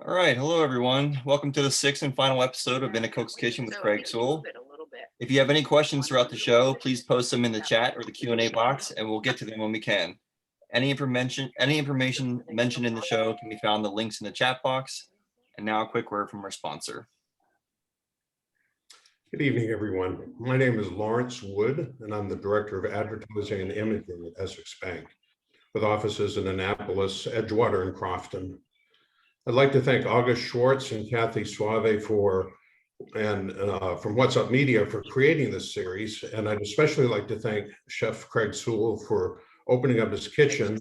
All right, hello everyone. Welcome to the sixth and final episode of In a Cook's Kitchen with Craig Sewell. If you have any questions throughout the show, please post them in the chat or the Q&A box, and we'll get to them when we can. Any information mentioned in the show can be found in the links in the chat box. And now a quick word from our sponsor. Good evening, everyone. My name is Lawrence Wood, and I'm the Director of Advertising and Imaging at Essex Bank, with offices in Annapolis, Edgewater, and Crofton. I'd like to thank August Schwartz and Kathy Suave from What's Up Media for creating this series. And I'd especially like to thank Chef Craig Sewell for opening up his kitchen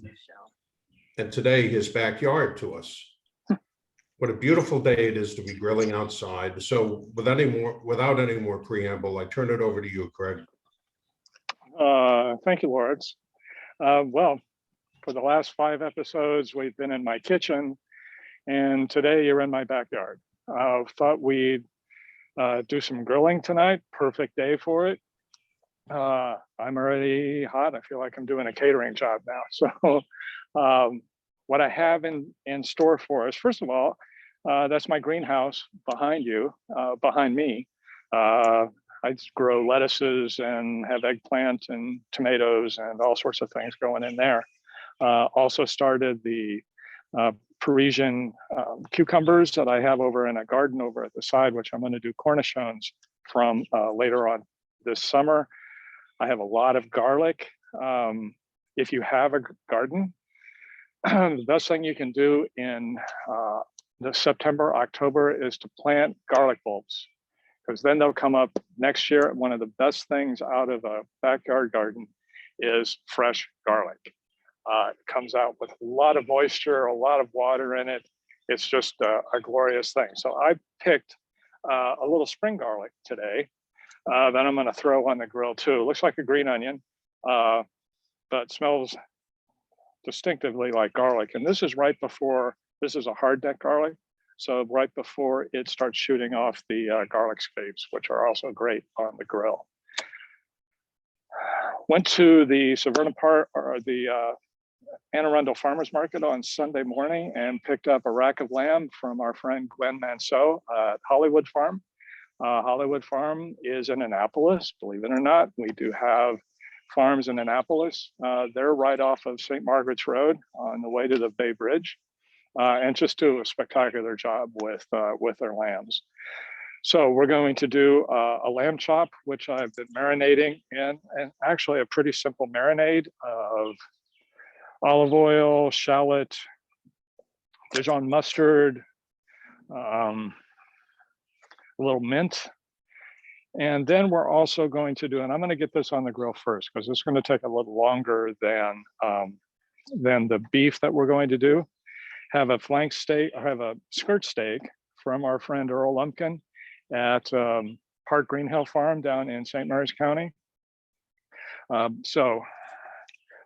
and today his backyard to us. What a beautiful day it is to be grilling outside. So without any more preamble, I turn it over to you, Craig. Thank you, Lawrence. Well, for the last 5 episodes, we've been in my kitchen, and today you're in my backyard. Thought we'd do some grilling tonight. Perfect day for it. I'm already hot. I feel like I'm doing a catering job now. So what I have in store for us, first of all, that's my greenhouse behind you, behind me. I grow lettuces and have eggplant and tomatoes and all sorts of things going in there. Also started the Parisian cucumbers that I have over in a garden over at the side, which I'm going to do cornichons from later on this summer. I have a lot of garlic. If you have a garden, the best thing you can do in the September, October is to plant garlic bulbs, because then they'll come up next year. One of the best things out of a backyard garden is fresh garlic. It comes out with a lot of moisture, a lot of water in it. It's just a glorious thing. So I picked a little spring garlic today that I'm going to throw on the grill too. It looks like a green onion, but smells distinctively like garlic. And this is this is a hard neck garlic. So right before it starts shooting off the garlic scapes, which are also great on the grill. Went to the Severna Park, or the Anne Arundel Farmers Market on Sunday morning and picked up a rack of lamb from our friend Gwen Manceau at Hollywood Farm. Hollywood Farm is in Annapolis, believe it or not. We do have farms in Annapolis. They're right off of St. Margaret's Road on the way to the Bay Bridge, and just do a spectacular job with their lambs. So we're going to do a lamb chop, which I've been marinating in, and actually a pretty simple marinade of olive oil, shallot, Dijon mustard, a little mint. And then we're also going to do, and I'm going to get this on the grill first, because it's going to take a little longer than the beef that we're going to do. Have a flank steak, or have a skirt steak from our friend Earl Lumpkin at Park Green Hill Farm down in St. Mary's County. So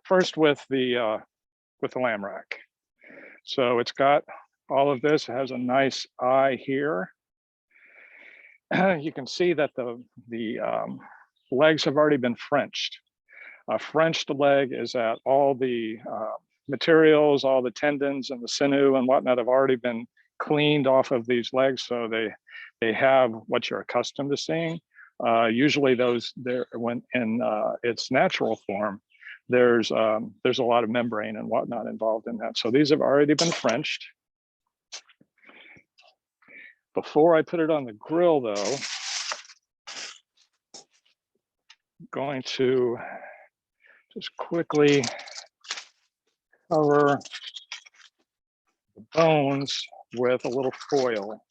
first with the lamb rack. So it's got all of this. It has a nice eye here. You can see that the legs have already been Frenched. A Frenched leg is that all the materials, all the tendons and the sinew and whatnot have already been cleaned off of these legs, so they have what you're accustomed to seeing. Usually those, when in its natural form, there's a lot of membrane and whatnot involved in that. So these have already been Frenched. Before I put it on the grill though, I'm going to just quickly cover the bones with a little foil,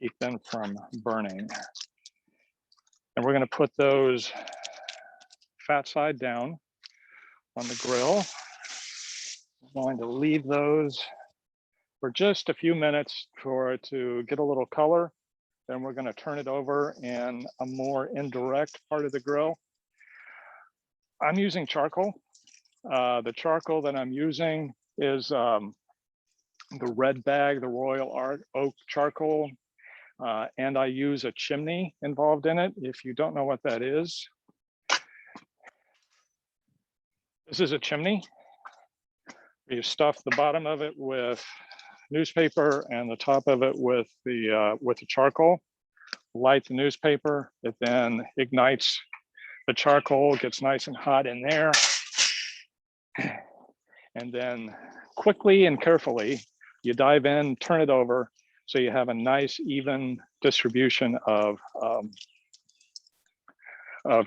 keep them from burning. And we're going to put those fat side down on the grill. I'm going to leave those for just a few minutes to get a little color. Then we're going to turn it over in a more indirect part of the grill. I'm using charcoal. The charcoal that I'm using is the red bag, the Royal Oak charcoal. and I use a chimney involved in it. If you don't know what that is, this is a chimney. You stuff the bottom of it with newspaper and the top of it with the charcoal. Light the newspaper, it then ignites the charcoal, gets nice and hot in there. And then quickly and carefully, you dive in, turn it over, so you have a nice even distribution of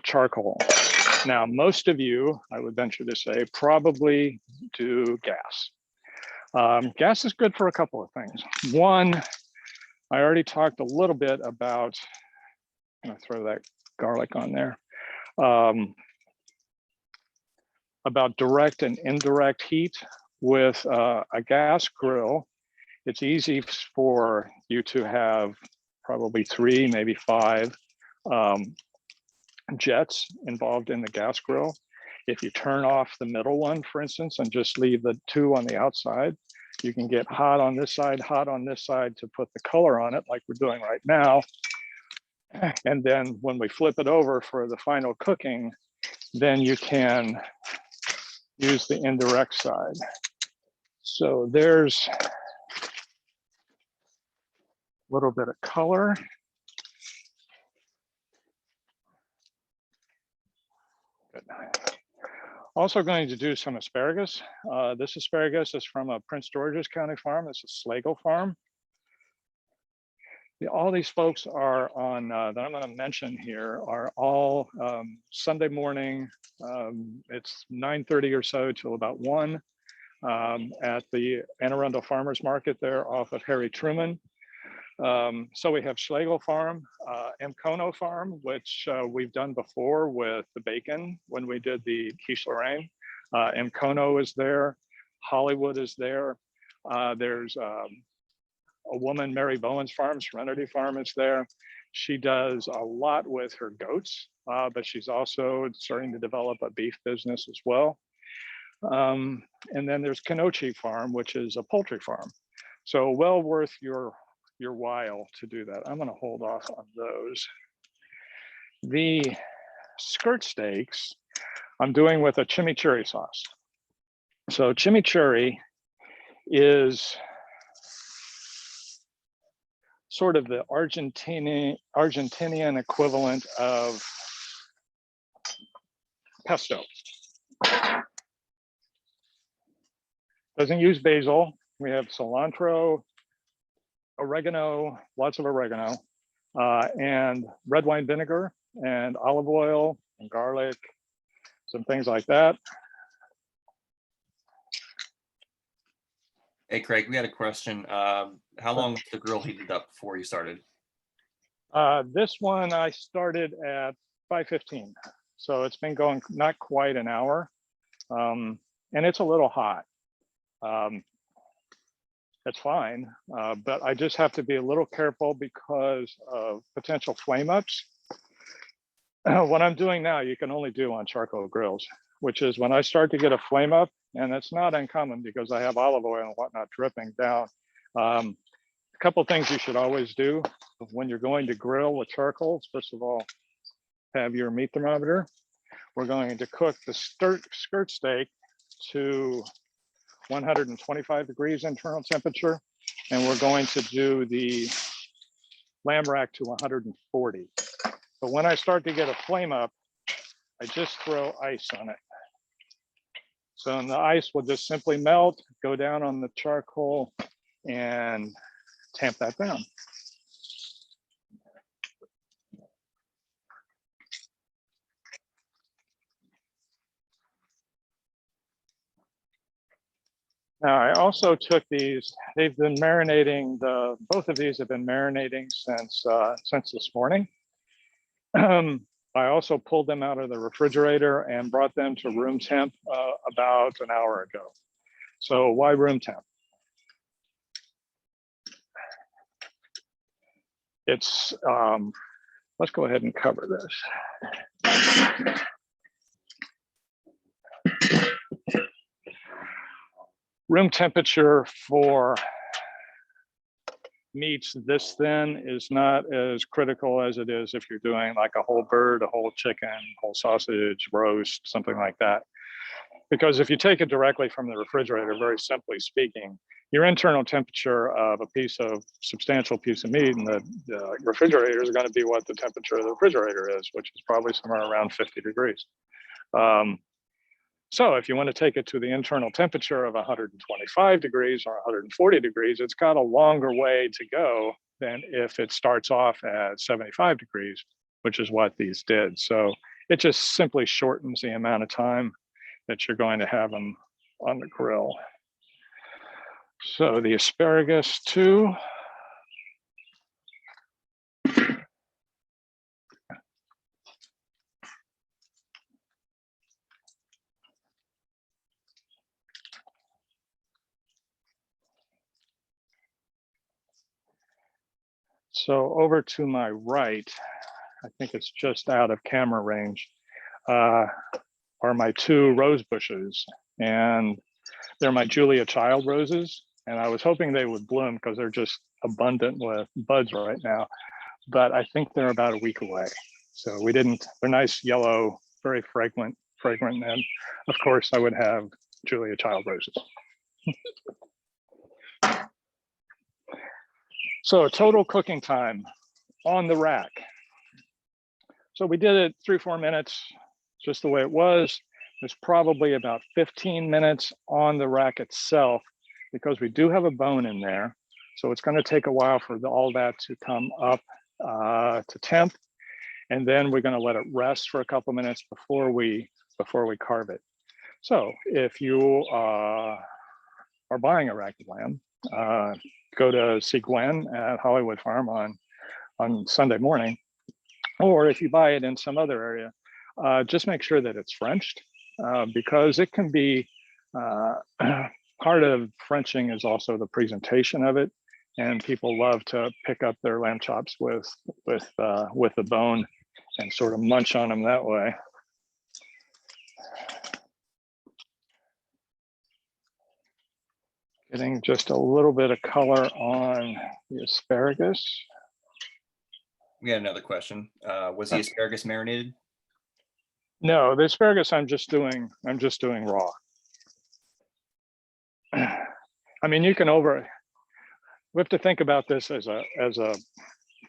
charcoal. Now, most of you, I would venture to say, probably do gas. Gas is good for a couple of things. One, I already talked a little bit about, I'm gonna throw that garlic on there, about direct and indirect heat. With a gas grill, it's easy for you to have probably 3, maybe 5 jets involved in the gas grill. If you turn off the middle one, for instance, and just leave the 2 on the outside, you can get hot on this side, hot on this side to put the color on it like we're doing right now. And then when we flip it over for the final cooking, then you can use the indirect side. So there's a little bit of color. Good. Also going to do some asparagus. This asparagus is from a Prince George's County farm. It's a Schlegel farm. All these folks are on, that I'm gonna mention here, are all Sunday morning. It's 9:30 or so till about 1 at the Anne Arundel Farmers Market there off of Harry Truman. So we have Schlegel Farm, Mkono Farm, which we've done before with the bacon when we did the quiche Lorraine. Mkono is there, Hollywood is there. There's a woman, Mary Bowen's farm, Serenity Farm is there. She does a lot with her goats, but she's also starting to develop a beef business as well. And then there's Kenochi Farm, which is a poultry farm. So well worth your while to do that. I'm gonna hold off on those. The skirt steaks I'm doing with a chimichurri sauce. So chimichurri is sort of the Argentinian equivalent of pesto. Doesn't use basil. We have cilantro, oregano, lots of oregano, and red wine vinegar and olive oil and garlic, some things like that. Hey, Craig, we had a question. How long was the grill heated up before you started? This one I started at 5:15. So it's been going not quite an hour. And it's a little hot. It's fine, but I just have to be a little careful because of potential flame ups. What I'm doing now, you can only do on charcoal grills, which is when I start to get a flame up, and it's not uncommon because I have olive oil and whatnot dripping down. A couple things you should always do when you're going to grill with charcoals. First of all, have your meat thermometer. We're going to cook the skirt steak to 125 degrees internal temperature, and we're going to do the lamb rack to 140. But when I start to get a flame up, I just throw ice on it. So the ice will just simply melt, go down on the charcoal, and tamp that down. Now, I also took these, they've been marinating, both of these have been marinating since this morning. I also pulled them out of the refrigerator and brought them to room temp about an hour ago. So why room temp? It's, let's go ahead and cover this. Room temperature for meats this thin is not as critical as it is if you're doing like a whole bird, a whole chicken, whole sausage, roast, something like that. Because if you take it directly from the refrigerator, very simply speaking, your internal temperature of a substantial piece of meat in the refrigerator is going to be what the temperature of the refrigerator is, which is probably somewhere around 50 degrees. So if you want to take it to the internal temperature of 125 degrees or 140 degrees, it's got a longer way to go than if it starts off at 75 degrees, which is what these did. So it just simply shortens the amount of time that you're going to have them on the grill. So the asparagus too. So over to my right, I think it's just out of camera range, are my 2 rose bushes. And they're my Julia Child roses. And I was hoping they would bloom because they're just abundant with buds right now. But I think they're about a week away. So we didn't, they're nice yellow, very fragrant. And of course I would have Julia Child roses. So total cooking time on the rack. So we did it 3-4 minutes, just the way it was. There's probably about 15 minutes on the rack itself because we do have a bone in there. So it's going to take a while for all that to come up to temp. And then we're going to let it rest for a couple minutes before we carve it. So if you are buying a rack of lamb, go to see Gwen at Hollywood Farm on Sunday morning. Or if you buy it in some other area, just make sure that it's Frenched because it can be, part of Frenching is also the presentation of it. And people love to pick up their lamb chops with the bone and sort of munch on them that way. Getting just a little bit of color on the asparagus. We got another question. Was the asparagus marinated? No, the asparagus I'm just doing raw. I mean, we have to think about this as a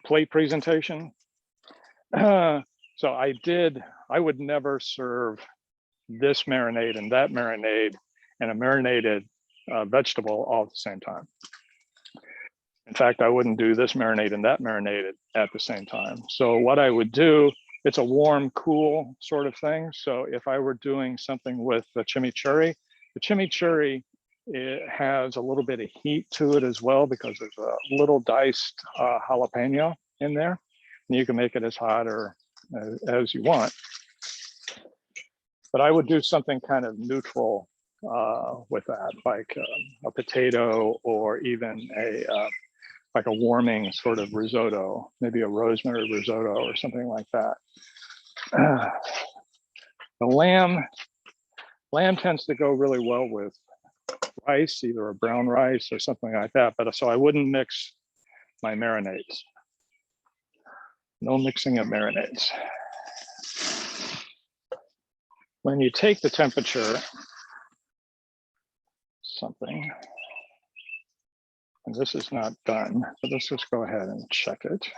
plate presentation. So I would never serve this marinade and that marinade and a marinated vegetable all at the same time. In fact, I wouldn't do this marinade and that marinade at the same time. So what I would do, it's a warm, cool sort of thing. So if I were doing something with the chimichurri, it has a little bit of heat to it as well because there's a little diced jalapeno in there. And you can make it as hot or as you want. But I would do something kind of neutral with that, like a potato or even like a warming sort of risotto, maybe a rosemary risotto or something like that. The lamb tends to go really well with rice, either a brown rice or something like that. But so I wouldn't mix my marinades. No mixing of marinades. When you take the temperature, and this is not done, but let's just go ahead and check it.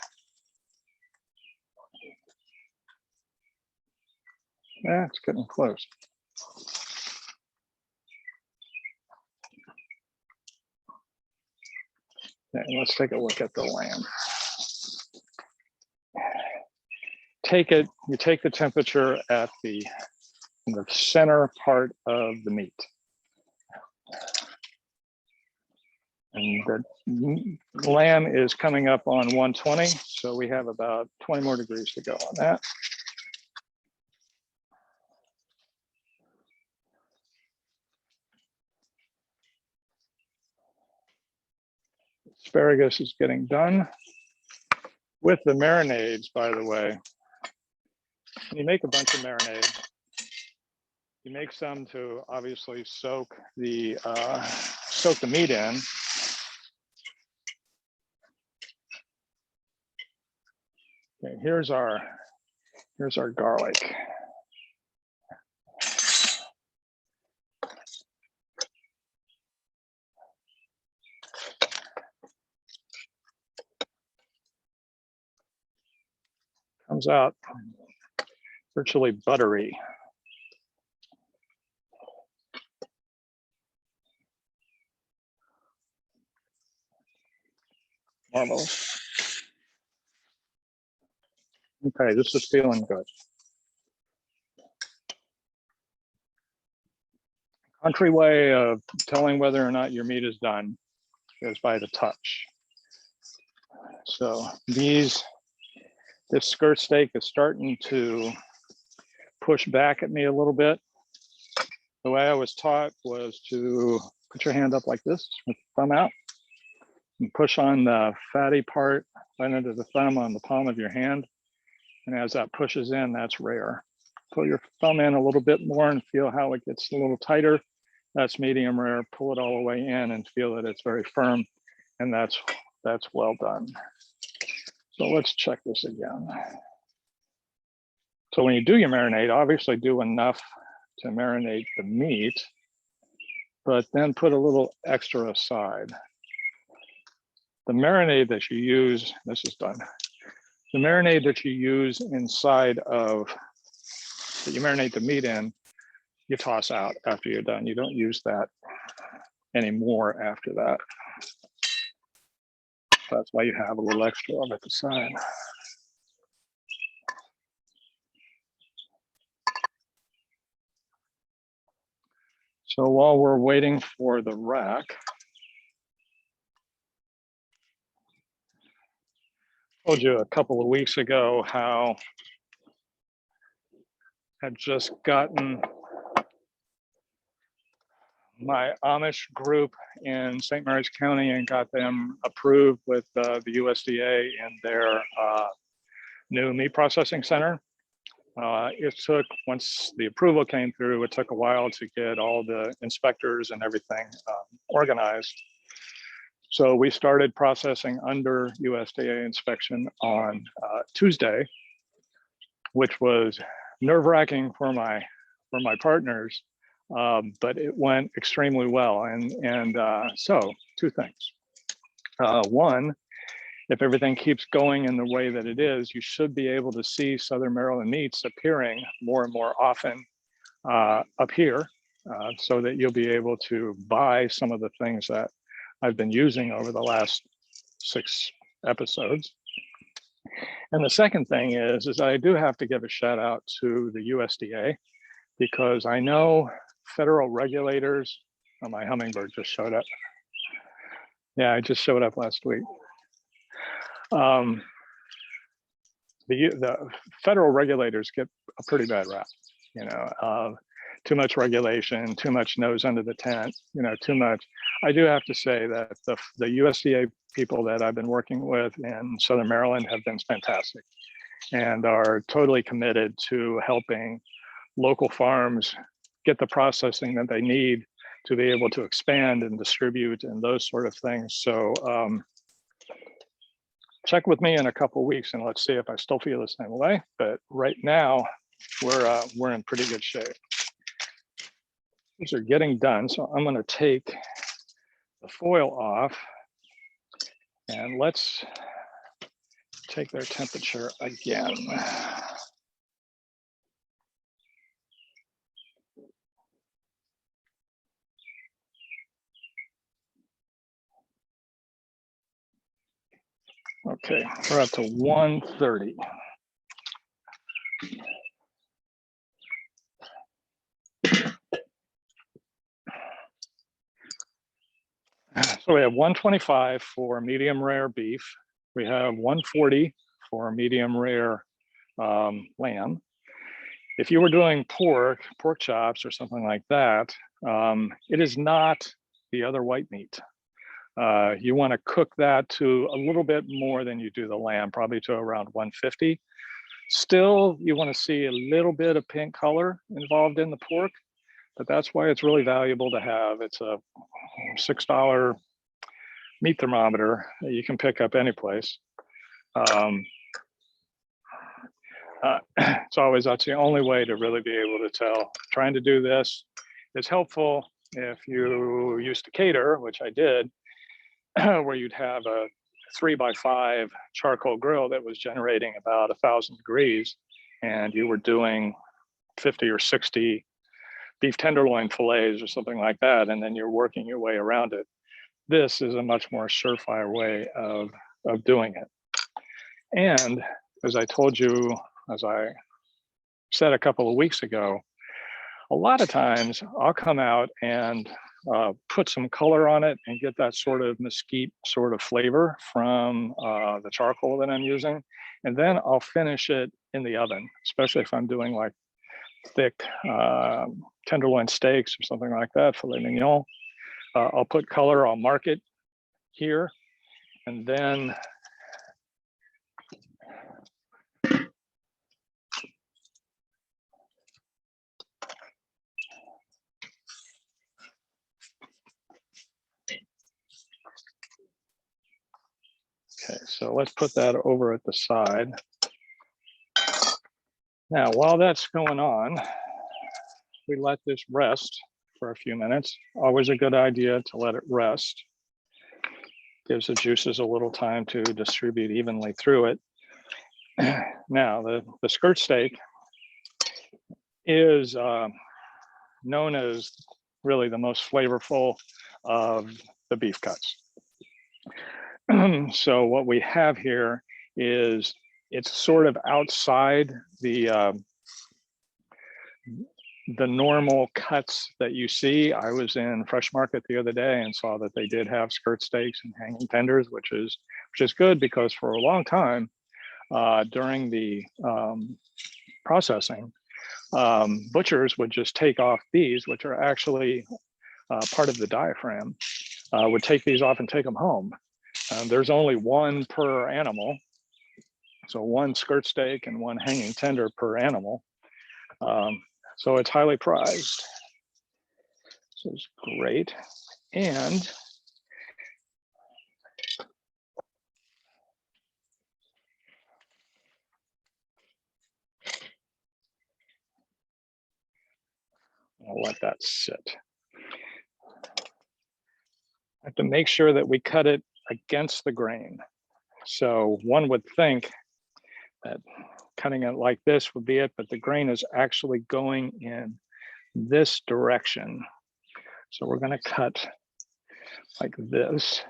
Yeah, it's getting close. Okay, let's take a look at the lamb. You take the temperature at the center part of the meat. And the lamb is coming up on 120, so we have about 20 more degrees to go on that. Asparagus is getting done. With the marinades, by the way, when you make a bunch of marinade, you make some to obviously soak the meat in. right, here's our garlic. Comes out virtually buttery. Marvelous. Okay, this is feeling good. Country way of telling whether or not your meat is done is by the touch. So this skirt steak is starting to push back at me a little bit. The way I was taught was to put your hand up like this with the thumb out and push on the fatty part right under the thumb on the palm of your hand. And as that pushes in, that's rare. Pull your thumb in a little bit more and feel how it gets a little tighter. That's medium rare. Pull it all the way in and feel that it's very firm. And that's well done. So let's check this again. So when you do your marinade, obviously do enough to marinate the meat, but then put a little extra aside. The marinade that you use, this is done. The marinade that you use inside of, that you marinate the meat in, you toss out after you're done. You don't use that anymore after that. That's why you have a little extra of it at the side. So while we're waiting for the rack, I told you a couple of weeks ago how I had just gotten my Amish group in St. Mary's County and got them approved with the USDA and their new meat processing center. It took, once the approval came through, it took a while to get all the inspectors and everything organized. So we started processing under USDA inspection on Tuesday, which was nerve-wracking for my partners, but it went extremely well. And so two things. One, if everything keeps going in the way that it is, you should be able to see Southern Maryland meats appearing more and more often up here, so that you'll be able to buy some of the things that I've been using over the last 6 episodes. And the second thing is I do have to give a shout out to the USDA, because I know federal regulators, oh, my hummingbird just showed up. Yeah, I just showed up last week. The federal regulators get a pretty bad rap, you know, too much regulation, too much nose under the tent, you know, too much. I do have to say that the USDA people that I've been working with in Southern Maryland have been fantastic and are totally committed to helping local farms get the processing that they need to be able to expand and distribute and those sort of things. So check with me in a couple of weeks and let's see if I still feel the same way. But right now we're in pretty good shape. These are getting done. So I'm going to take the foil off and let's take their temperature again. Okay, we're up to 130. So we have 125 for medium rare beef. We have 140 for medium rare lamb. If you were doing pork chops or something like that, it is not the other white meat. You want to cook that to a little bit more than you do the lamb, probably to around 150. Still, you want to see a little bit of pink color involved in the pork, but that's why it's really valuable to have. It's a $6 meat thermometer that you can pick up any place. It's always, that's the only way to really be able to tell. Trying to do this is helpful if you used to cater, which I did, where you'd have a 3x5 charcoal grill that was generating about 1,000 degrees, and you were doing 50 or 60 beef tenderloin fillets or something like that, and then you're working your way around it. This is a much more surefire way of doing it. And as I told you, as I said a couple of weeks ago, a lot of times I'll come out and put some color on it and get that sort of mesquite sort of flavor from the charcoal that I'm using. And then I'll finish it in the oven, especially if I'm doing like thick tenderloin steaks or something like that, filet mignon. I'll put color, I'll mark it here, and then okay, so let's put that over at the side. Now, while that's going on, we let this rest for a few minutes. Always a good idea to let it rest. Gives the juices a little time to distribute evenly through it. Now, the skirt steak is known as really the most flavorful of the beef cuts. So what we have here is it's sort of outside the normal cuts that you see. I was in Fresh Market the other day and saw that they did have skirt steaks and hanging tenders, which is good, because for a long time during the processing, butchers would just take off these, which are actually part of the diaphragm, would take these off and take them home. There's only one per animal, so one skirt steak and one hanging tender per animal. So it's highly prized. This is great. And I'll let that sit. I have to make sure that we cut it against the grain. So one would think that cutting it like this would be it, but the grain is actually going in this direction. So we're going to cut like this.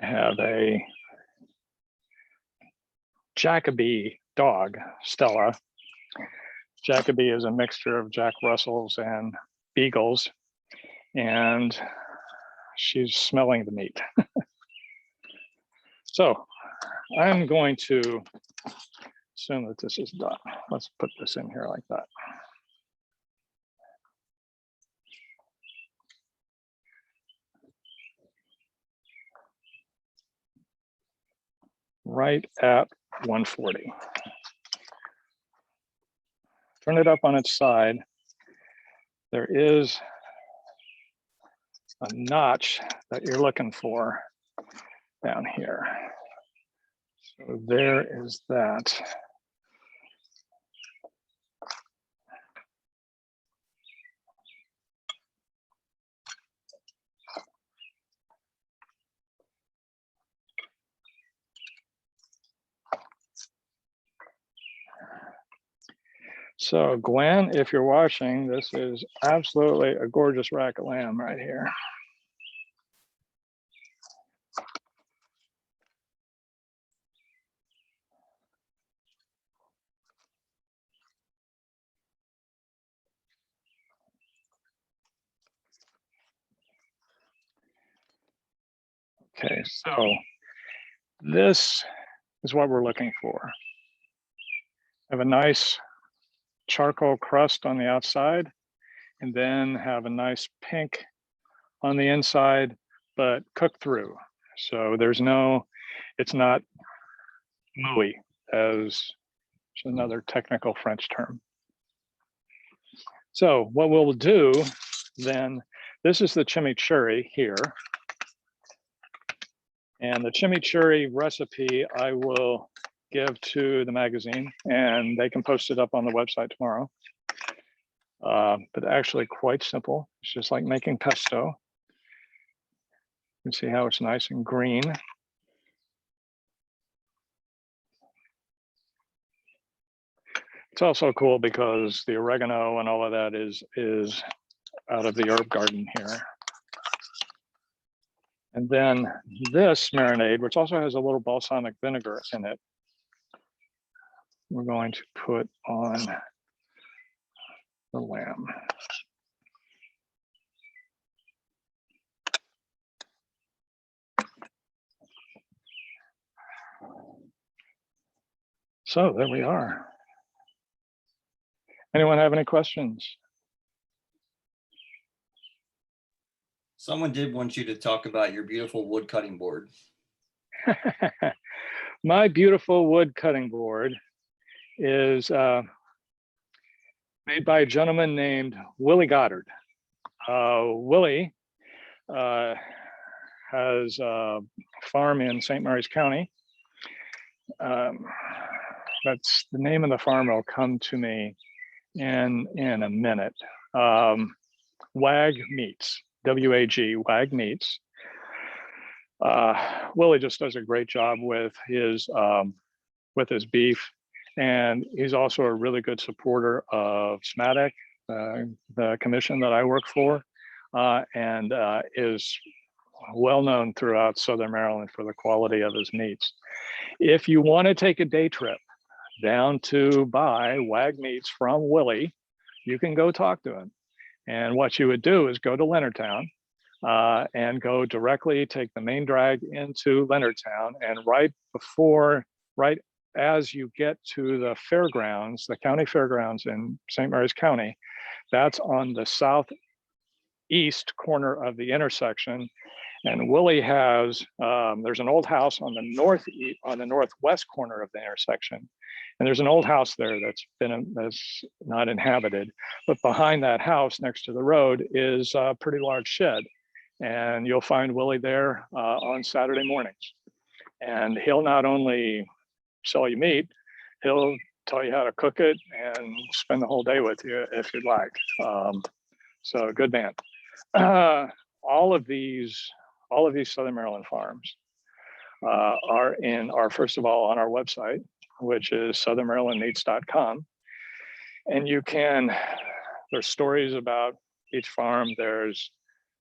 I have a Jacoby dog, Stella. Jacoby is a mixture of Jack Russells and Beagles, and she's smelling the meat. So I'm going to assume that this is done. Let's put this in here like that. Right at 140. Turn it up on its side. There is a notch that you're looking for down here. So there is that. So Gwen, if you're watching, this is absolutely a gorgeous rack of lamb right here. Okay, so this is what we're looking for. Have a nice charcoal crust on the outside, and then have a nice pink on the inside, but cooked through. So it's not mooey, as another technical French term. So what we'll do then, this is the chimichurri here. And the chimichurri recipe I will give to the magazine, and they can post it up on the website tomorrow. But actually quite simple. It's just like making pesto. You can see how it's nice and green. It's also cool because the oregano and all of that is out of the herb garden here. And then this marinade, which also has a little balsamic vinegar in it, we're going to put on the lamb. So there we are. Anyone have any questions? Someone did want you to talk about your beautiful wood cutting board. My beautiful wood cutting board is made by a gentleman named Willie Goddard. Willie has a farm in St. Mary's County. That's the name of the farm will come to me in a minute. WAG Meats, W-A-G, WAG Meats. Willie just does a great job with his beef, and he's also a really good supporter of SMATIC, the commission that I work for, and is well known throughout Southern Maryland for the quality of his meats. If you want to take a day trip down to buy WAG Meats from Willie, you can go talk to him. And what you would do is go to Leonardtown and go directly, take the main drag into Leonardtown, and right as you get to the fairgrounds, the county fairgrounds in St. Mary's County, that's on the southeast corner of the intersection. And Willie has, there's an old house on the northwest corner of the intersection. And there's an old house there that's not inhabited, but behind that house next to the road is a pretty large shed. And you'll find Willie there on Saturday mornings. And he'll not only sell you meat, he'll tell you how to cook it and spend the whole day with you if you'd like. So good man. All of these Southern Maryland farms are first of all on our website, which is southernmarylandmeats.com. And there's stories about each farm. There's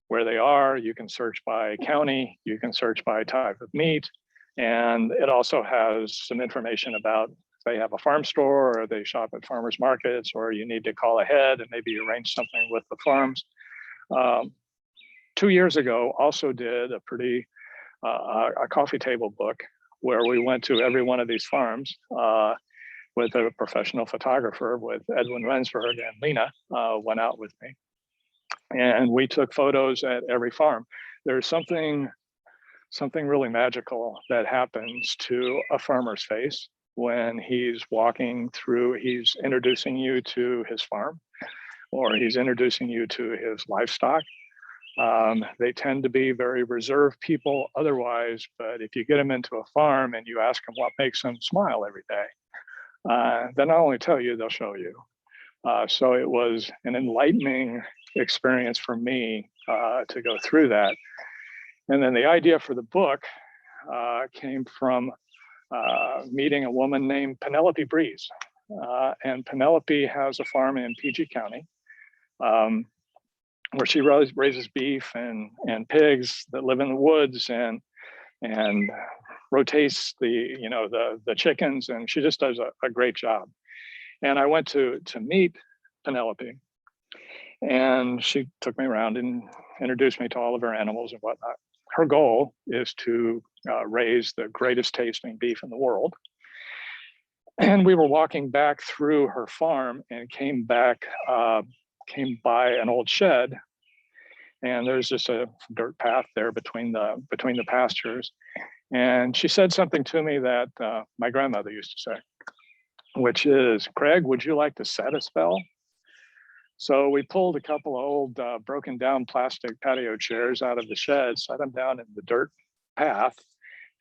where they are. You can search by county, you can search by type of meat. And it also has some information about if they have a farm store or they shop at farmers markets, or you need to call ahead and maybe arrange something with the farms. 2 years ago, also did a coffee table book where we went to every one of these farms with a professional photographer, with Edwin Rensburg, and Lena went out with me. And we took photos at every farm. There's something really magical that happens to a farmer's face when he's walking through, he's introducing you to his farm, or he's introducing you to his livestock. They tend to be very reserved people otherwise, but if you get them into a farm and you ask them what makes them smile every day, they'll not only tell you, they'll show you. So it was an enlightening experience for me to go through that. And then the idea for the book came from meeting a woman named Penelope Breeze. And Penelope has a farm in PG County where she raises beef and pigs that live in the woods and rotates the chickens, and she just does a great job. And I went to meet Penelope, and she took me around and introduced me to all of her animals and whatnot. her goal is to raise the greatest tasting beef in the world. And we were walking back through her farm and came by an old shed. And there's just a dirt path there between the pastures. And she said something to me that my grandmother used to say, which is, Craig, would you like to set a spell? So we pulled a couple of old broken down plastic patio chairs out of the shed, set them down in the dirt path,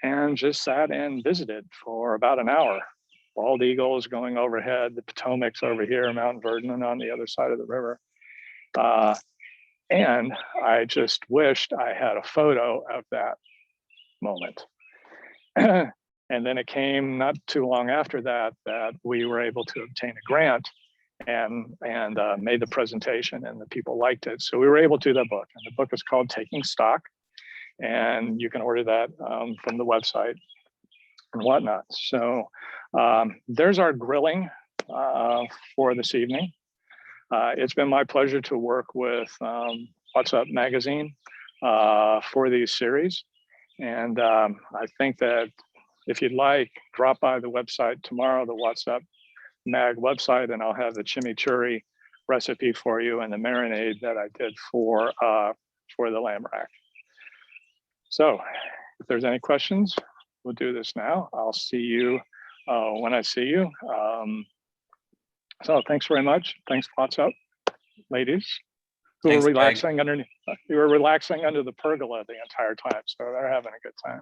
and just sat and visited for about an hour. Bald eagles going overhead, the Potomac's over here, Mount Vernon on the other side of the river. And I just wished I had a photo of that moment. And then it came not too long after that we were able to obtain a grant and made the presentation, and the people liked it. So we were able to do that book, and the book is called Taking Stock, and you can order that from the website and whatnot. So there's our grilling for this evening. It's been my pleasure to work with What's Up Magazine for these series. And I think that if you'd like, drop by the website tomorrow, the What's Up Mag website, and I'll have the chimichurri recipe for you and the marinade that I did for the lamb rack. So if there's any questions, we'll do this now. I'll see you when I see you. So thanks very much. Thanks, What's Up, ladies, who Thanks, were relaxing underneath. You were relaxing under the pergola the entire time, so they're having a good time.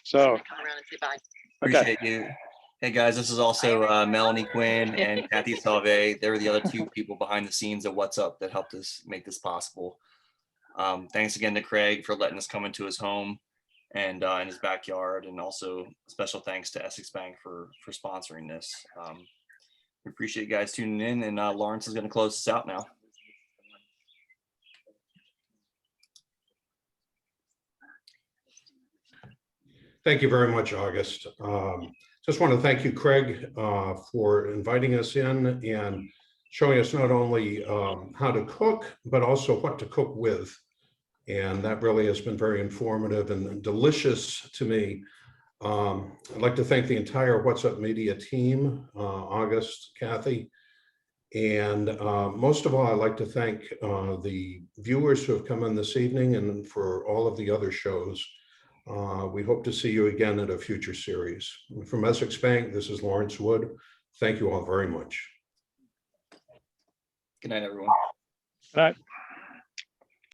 So Come around and say bye. Appreciate you. Hey guys, this is also Melanie Quinn and Kathy Salve. They were the other two people behind the scenes of What's Up that helped us make this possible. Thanks again to Craig for letting us come into his home and in his backyard, and also special thanks to Essex Bank for sponsoring this. We appreciate you guys tuning in, and Lawrence is going to close this out now. Thank you very much, August. Just want to thank you, Craig, for inviting us in and showing us not only how to cook, but also what to cook with. And that really has been very informative and delicious to me. I'd like to thank the entire What's Up Media team, August, Kathy, and most of all, I'd like to thank the viewers who have come in this evening and for all of the other shows. We hope to see you again at a future series. From Essex Bank, this is Lawrence Wood. Thank you all very much. Good night, everyone. Good night.